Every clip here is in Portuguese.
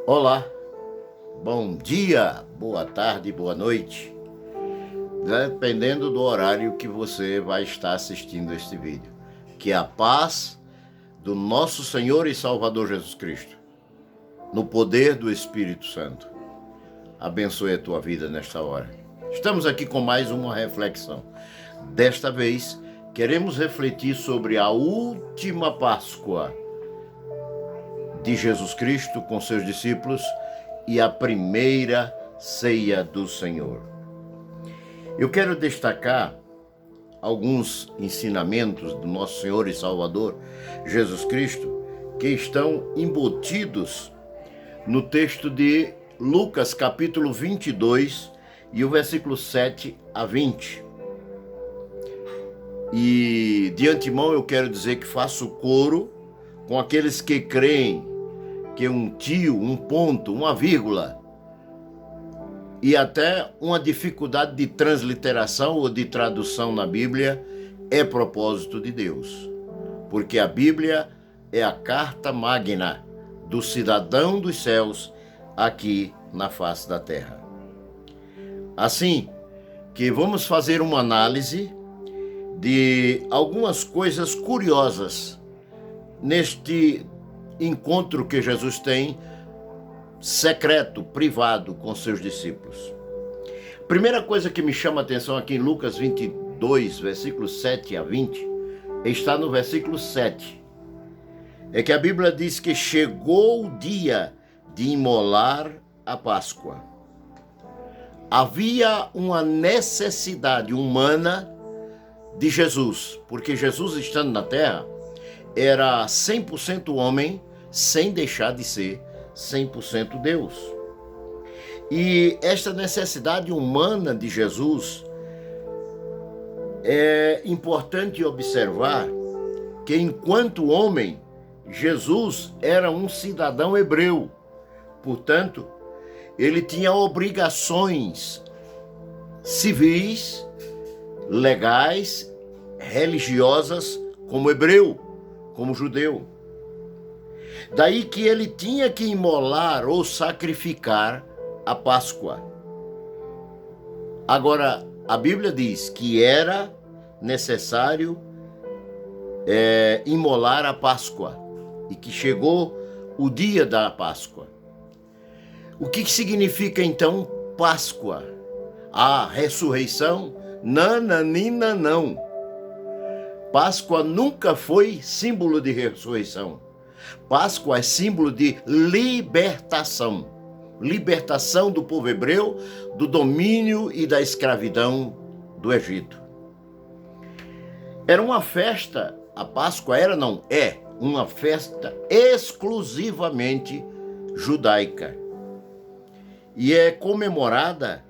Olá, bom dia, boa tarde, boa noite, dependendo do horário que você vai estar assistindo este vídeo. Que a paz do nosso Senhor e Salvador Jesus Cristo, no poder do Espírito Santo, abençoe a tua vida nesta hora. Estamos aqui com mais uma reflexão. Desta vez, queremos refletir sobre a última Páscoa de Jesus Cristo com seus discípulos e a primeira ceia do Senhor. Eu quero destacar alguns ensinamentos do nosso Senhor e Salvador Jesus Cristo que estão embutidos no texto de Lucas capítulo 22 e o versículo 7 a 20. E de antemão eu quero dizer que faço coro com aqueles que creem que um tio, um ponto, uma vírgula e até uma dificuldade de transliteração ou de tradução na Bíblia é propósito de Deus. Porque a Bíblia é a carta magna do cidadão dos céus aqui na face da terra. Assim que vamos fazer uma análise de algumas coisas curiosas neste encontro que Jesus tem, secreto, privado, com seus discípulos. Primeira coisa que me chama a atenção aqui em Lucas 22, versículos 7 a 20, está no versículo 7. É que a Bíblia diz que chegou o dia de imolar a Páscoa. Havia uma necessidade humana de Jesus, porque Jesus, estando na terra, era 100% homem, sem deixar de ser 100% Deus. E esta necessidade humana de Jesus, é importante observar que, enquanto homem, Jesus era um cidadão hebreu. Portanto, ele tinha obrigações civis, legais, religiosas, como hebreu, como judeu. Daí que ele tinha que imolar ou sacrificar a Páscoa. Agora, a Bíblia diz que era necessário imolar a Páscoa e que chegou o dia da Páscoa. O que significa então Páscoa? A ressurreição? Nananina não. Páscoa nunca foi símbolo de ressurreição. Páscoa é símbolo de libertação. Libertação do povo hebreu do domínio e da escravidão do Egito. Era uma festa, a Páscoa é uma festa exclusivamente judaica. E é comemorada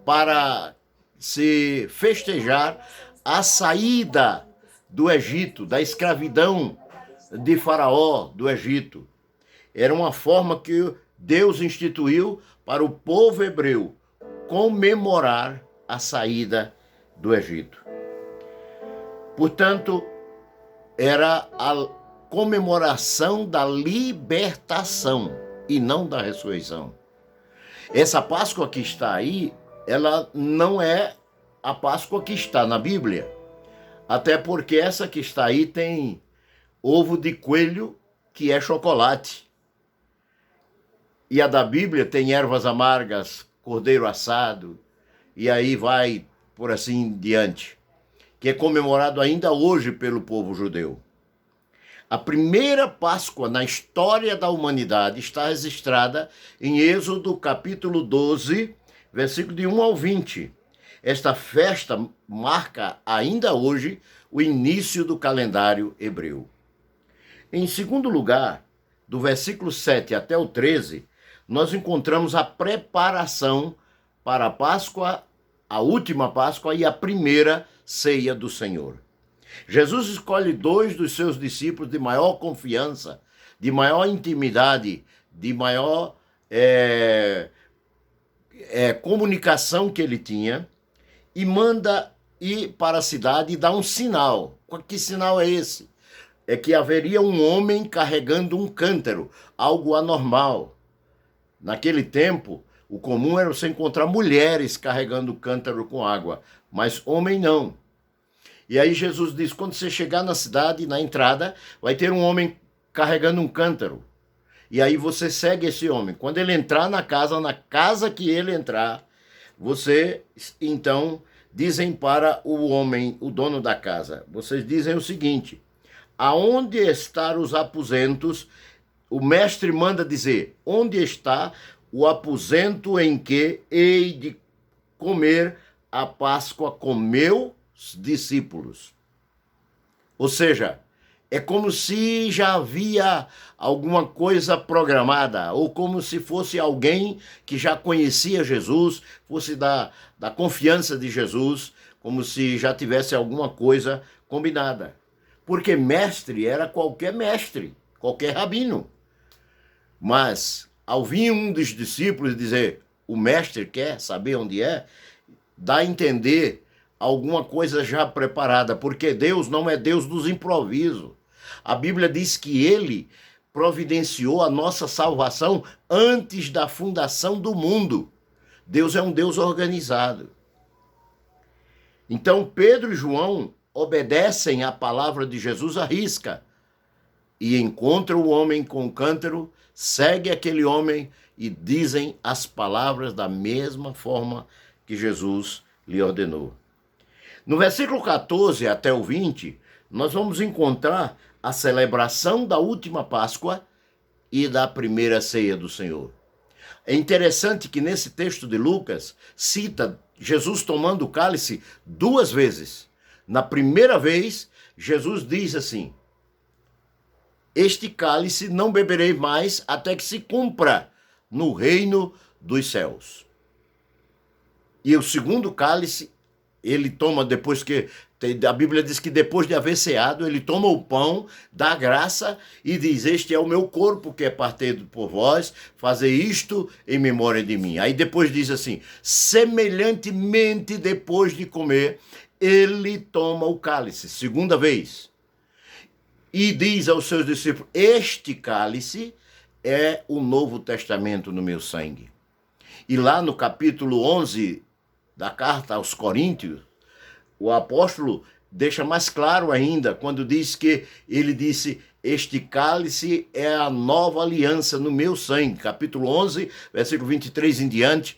para se festejar a saída do Egito, da escravidão de Faraó do Egito. Era uma forma que Deus instituiu para o povo hebreu comemorar a saída do Egito. Portanto, era a comemoração da libertação e não da ressurreição. Essa Páscoa que está aí, ela não é a Páscoa que está na Bíblia. Até porque essa que está aí tem ovo de coelho, que é chocolate. E a da Bíblia tem ervas amargas, cordeiro assado, e aí vai por assim diante, que é comemorado ainda hoje pelo povo judeu. A primeira Páscoa na história da humanidade está registrada em Êxodo capítulo 12, versículo de 1 ao 20. Esta festa marca ainda hoje o início do calendário hebreu. Em segundo lugar, do versículo 7 até o 13, nós encontramos a preparação para a Páscoa, a última Páscoa e a primeira ceia do Senhor. Jesus escolhe dois dos seus discípulos de maior confiança, de maior intimidade, de maior comunicação que ele tinha, e manda ir para a cidade e dar um sinal. Que sinal é esse? é que haveria um homem carregando um cântaro, algo anormal. Naquele tempo, o comum era você encontrar mulheres carregando cântaro com água, mas homem não. E aí Jesus diz, quando você chegar na cidade, na entrada, vai ter um homem carregando um cântaro. E aí você segue esse homem. Quando ele entrar na casa que ele entrar, você, então, dizem para o homem, o dono da casa, vocês dizem o seguinte, aonde estão os aposentos? O mestre manda dizer, onde está o aposento em que hei de comer a Páscoa com meus discípulos? Ou seja, é como se já havia alguma coisa programada, ou como se fosse alguém que já conhecia Jesus, fosse da confiança de Jesus, como se já tivesse alguma coisa combinada. Porque mestre era qualquer mestre, qualquer rabino. Mas, ao vir um dos discípulos dizer, o mestre quer saber onde é, dá a entender alguma coisa já preparada, porque Deus não é Deus dos improvisos. A Bíblia diz que ele providenciou a nossa salvação antes da fundação do mundo. Deus é um Deus organizado. Então, Pedro e João obedecem à palavra de Jesus à risca e encontram o homem com o cântaro, segue aquele homem e dizem as palavras da mesma forma que Jesus lhe ordenou. No versículo 14 até o 20, nós vamos encontrar a celebração da última Páscoa e da primeira ceia do Senhor. É interessante que nesse texto de Lucas cita Jesus tomando o cálice 2 vezes. Na primeira vez, Jesus diz assim, este cálice não beberei mais até que se cumpra no reino dos céus. E o segundo cálice, ele toma depois que, a Bíblia diz que depois de haver ceado, ele toma o pão, dá graça e diz, este é o meu corpo que é partido por vós, fazer isto em memória de mim. Aí depois diz assim, semelhantemente depois de comer, ele toma o cálice, segunda vez. E diz aos seus discípulos, este cálice é o Novo Testamento no meu sangue. E lá no capítulo 11 da carta aos Coríntios, o apóstolo deixa mais claro ainda, quando diz que ele disse, este cálice é a nova aliança no meu sangue. Capítulo 11, versículo 23 em diante,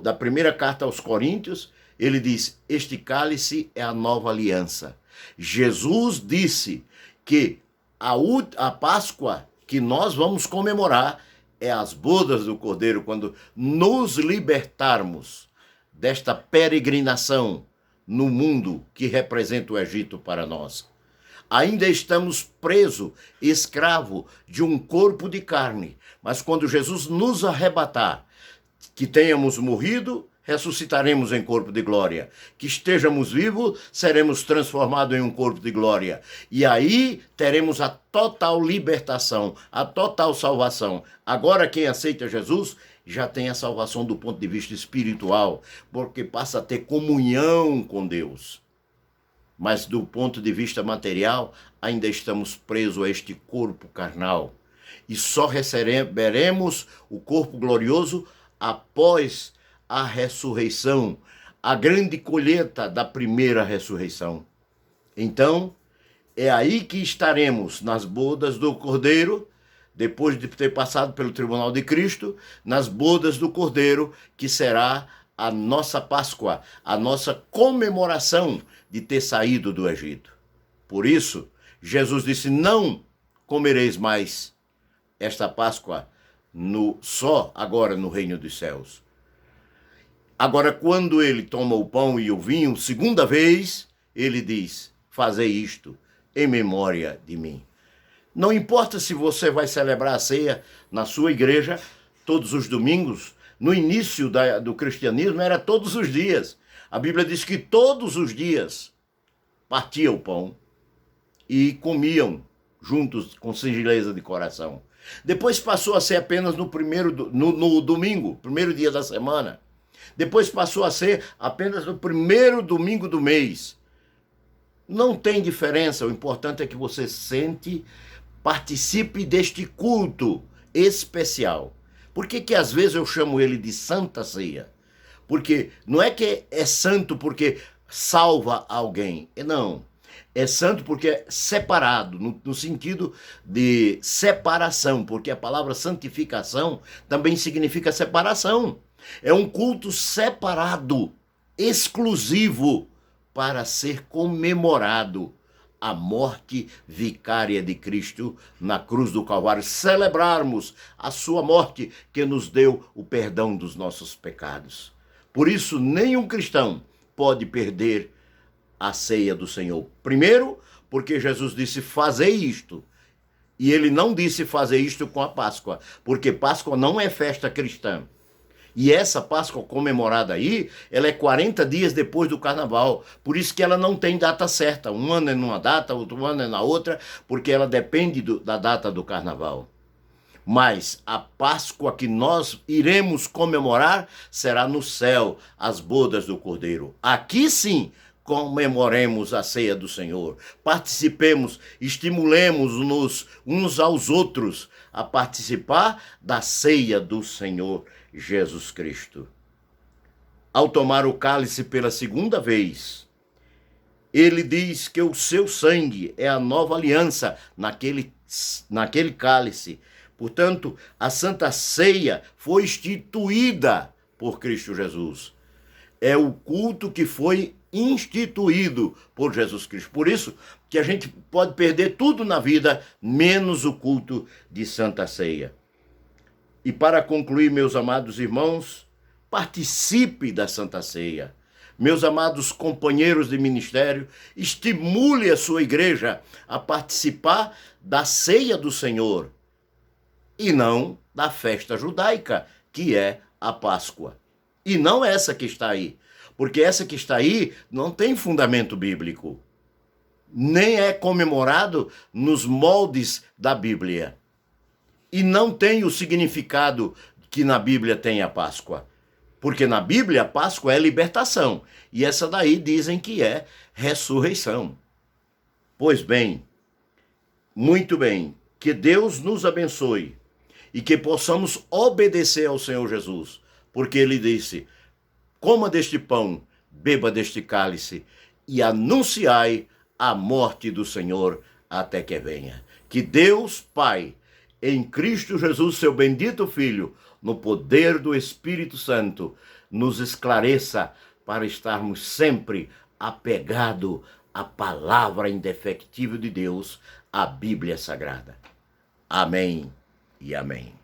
da primeira carta aos Coríntios, ele diz, este cálice é a nova aliança. Jesus disse que a Páscoa que nós vamos comemorar é as bodas do Cordeiro, quando nos libertarmos desta peregrinação no mundo que representa o Egito para nós. Ainda estamos presos, escravos de um corpo de carne, mas quando Jesus nos arrebatar, que tenhamos morrido, ressuscitaremos em corpo de glória. Que estejamos vivos, seremos transformados em um corpo de glória. E aí teremos a total libertação, a total salvação. Agora quem aceita Jesus já tem a salvação do ponto de vista espiritual, porque passa a ter comunhão com Deus. Mas do ponto de vista material, ainda estamos presos a este corpo carnal. E só receberemos o corpo glorioso após a ressurreição, a grande colheita da primeira ressurreição. Então, é aí que estaremos nas bodas do Cordeiro, depois de ter passado pelo tribunal de Cristo, nas bodas do Cordeiro, que será a nossa Páscoa, a nossa comemoração de ter saído do Egito. Por isso, Jesus disse, não comereis mais esta Páscoa só agora no reino dos céus. Agora, quando ele toma o pão e o vinho, segunda vez, ele diz, fazei isto em memória de mim. Não importa se você vai celebrar a ceia na sua igreja todos os domingos, no início do cristianismo era todos os dias. A Bíblia diz que todos os dias partiam o pão e comiam juntos com singeleza de coração. Depois passou a ser apenas no domingo, primeiro dia da semana. Depois passou a ser apenas no primeiro domingo do mês. Não tem diferença, o importante é que você sente, participe deste culto especial. Por que às vezes eu chamo ele de Santa Ceia? Porque não é que é santo porque salva alguém, não. É santo porque é separado, no sentido de separação, porque a palavra santificação também significa separação. É um culto separado, exclusivo, para ser comemorado a morte vicária de Cristo na cruz do Calvário, celebrarmos a sua morte que nos deu o perdão dos nossos pecados. Por isso, nenhum cristão pode perder a ceia do Senhor. Primeiro, porque Jesus disse, fazei isto. E ele não disse fazer isto com a Páscoa, porque Páscoa não é festa cristã. E essa Páscoa comemorada aí, ela é 40 dias depois do Carnaval. Por isso que ela não tem data certa. Um ano é numa data, outro ano é na outra, porque ela depende da data do Carnaval. Mas a Páscoa que nós iremos comemorar será no céu, as bodas do Cordeiro. Aqui sim, comemoremos a ceia do Senhor. Participemos, estimulemos-nos uns aos outros a participar da ceia do Senhor Jesus Cristo. Ao tomar o cálice pela segunda vez, ele diz que o seu sangue é a nova aliança naquele cálice. Portanto, a Santa Ceia foi instituída por Cristo Jesus. É o culto que foi instituído por Jesus Cristo. Por isso que a gente pode perder tudo na vida, menos o culto de Santa Ceia. E para concluir, meus amados irmãos, participe da Santa Ceia. Meus amados companheiros de ministério, estimule a sua igreja a participar da ceia do Senhor e não da festa judaica, que é a Páscoa. E não essa que está aí, porque essa que está aí não tem fundamento bíblico, nem é comemorado nos moldes da Bíblia. E não tem o significado que na Bíblia tem a Páscoa. Porque na Bíblia a Páscoa é libertação. E essa daí dizem que é ressurreição. Pois bem, muito bem, que Deus nos abençoe e que possamos obedecer ao Senhor Jesus. Porque ele disse, coma deste pão, beba deste cálice e anunciai a morte do Senhor até que venha. Que Deus, Pai, em Cristo Jesus, seu bendito Filho, no poder do Espírito Santo, nos esclareça para estarmos sempre apegados à palavra indefectível de Deus, a Bíblia Sagrada. Amém e amém.